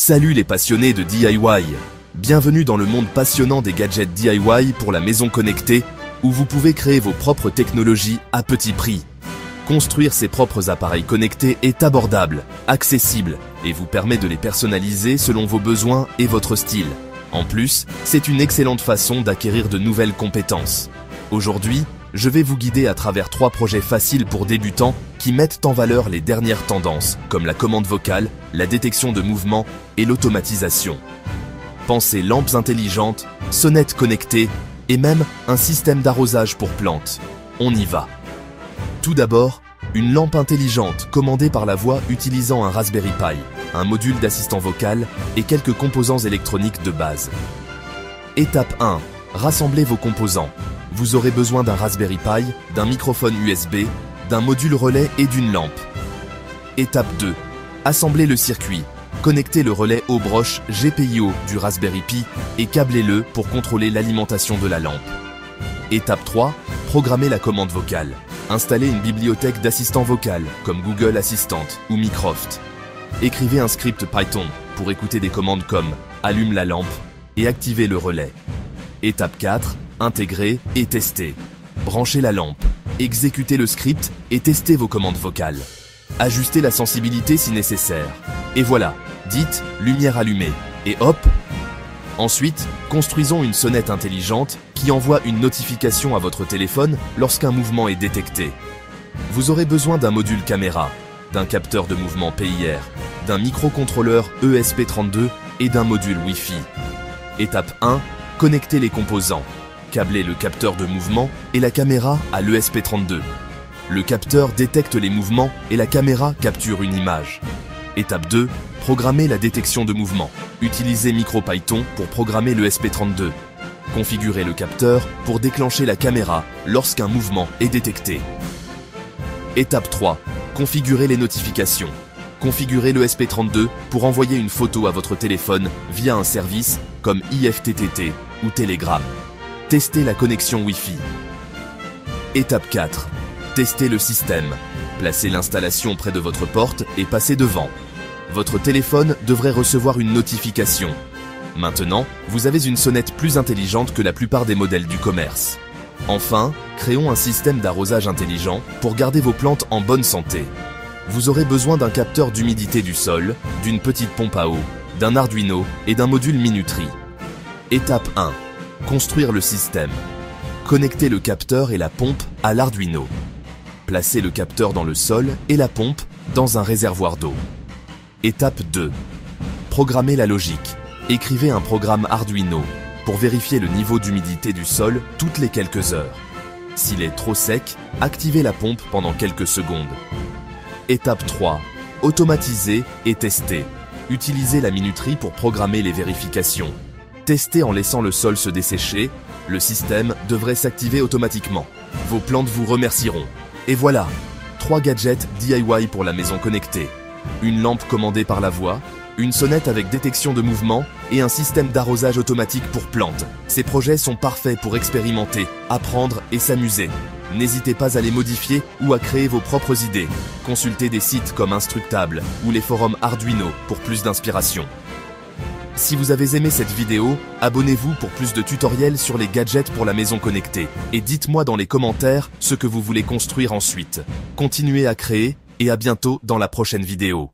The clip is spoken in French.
Salut les passionnés de DIY! Bienvenue dans le monde passionnant des gadgets DIY pour la maison connectée, où vous pouvez créer vos propres technologies à petit prix. Construire ses propres appareils connectés est abordable, accessible et vous permet de les personnaliser selon vos besoins et votre style. En plus, c'est une excellente façon d'acquérir de nouvelles compétences. Aujourd'hui, je vais vous guider à travers 3 projets faciles pour débutants qui mettent en valeur les dernières tendances, comme la commande vocale, la détection de mouvements et l'automatisation. Pensez lampes intelligentes, sonnettes connectées et même un système d'arrosage pour plantes. On y va. Tout d'abord, une lampe intelligente commandée par la voix utilisant un Raspberry Pi, un module d'assistant vocal et quelques composants électroniques de base. Étape 1. Rassemblez vos composants. Vous aurez besoin d'un Raspberry Pi, d'un microphone USB, d'un module relais et d'une lampe. Étape 2. Assemblez le circuit. Connectez le relais aux broches GPIO du Raspberry Pi et câblez-le pour contrôler l'alimentation de la lampe. Étape 3. Programmez la commande vocale. Installez une bibliothèque d'assistants vocaux comme Google Assistant ou Mycroft. Écrivez un script Python pour écouter des commandes comme « Allume la lampe » et « Activez le relais ». Étape 4. Intégrer et tester. Branchez la lampe, exécutez le script et testez vos commandes vocales. Ajustez la sensibilité si nécessaire. Et voilà, dites « lumière allumée » et hop! Ensuite, construisons une sonnette intelligente qui envoie une notification à votre téléphone lorsqu'un mouvement est détecté. Vous aurez besoin d'un module caméra, d'un capteur de mouvement PIR, d'un microcontrôleur ESP32 et d'un module Wi-Fi. Étape 1. Connectez les composants. Câblez le capteur de mouvement et la caméra à l'ESP32. Le capteur détecte les mouvements et la caméra capture une image. Étape 2. Programmez la détection de mouvement. Utilisez MicroPython pour programmer le ESP32. Configurez le capteur pour déclencher la caméra lorsqu'un mouvement est détecté. Étape 3. Configurez les notifications. Configurez le ESP32 pour envoyer une photo à votre téléphone via un service comme IFTTT ou Telegram. Testez la connexion Wi-Fi. Étape 4. Testez le système. Placez l'installation près de votre porte et passez devant. Votre téléphone devrait recevoir une notification. Maintenant, vous avez une sonnette plus intelligente que la plupart des modèles du commerce. Enfin, créons un système d'arrosage intelligent pour garder vos plantes en bonne santé. Vous aurez besoin d'un capteur d'humidité du sol, d'une petite pompe à eau, d'un Arduino et d'un module minuterie. Étape 1. Construire le système. Connectez le capteur et la pompe à l'Arduino. Placez le capteur dans le sol et la pompe dans un réservoir d'eau. Étape 2. Programmez la logique. Écrivez un programme Arduino pour vérifier le niveau d'humidité du sol toutes les quelques heures. S'il est trop sec, activez la pompe pendant quelques secondes. Étape 3. Automatiser et tester. Utilisez la minuterie pour programmer les vérifications. Testez en laissant le sol se dessécher, le système devrait s'activer automatiquement. Vos plantes vous remercieront. Et voilà, 3 gadgets DIY pour la maison connectée. Une lampe commandée par la voix, une sonnette avec détection de mouvement et un système d'arrosage automatique pour plantes. Ces projets sont parfaits pour expérimenter, apprendre et s'amuser. N'hésitez pas à les modifier ou à créer vos propres idées. Consultez des sites comme Instructable ou les forums Arduino pour plus d'inspiration. Si vous avez aimé cette vidéo, abonnez-vous pour plus de tutoriels sur les gadgets pour la maison connectée. Et dites-moi dans les commentaires ce que vous voulez construire ensuite. Continuez à créer et à bientôt dans la prochaine vidéo.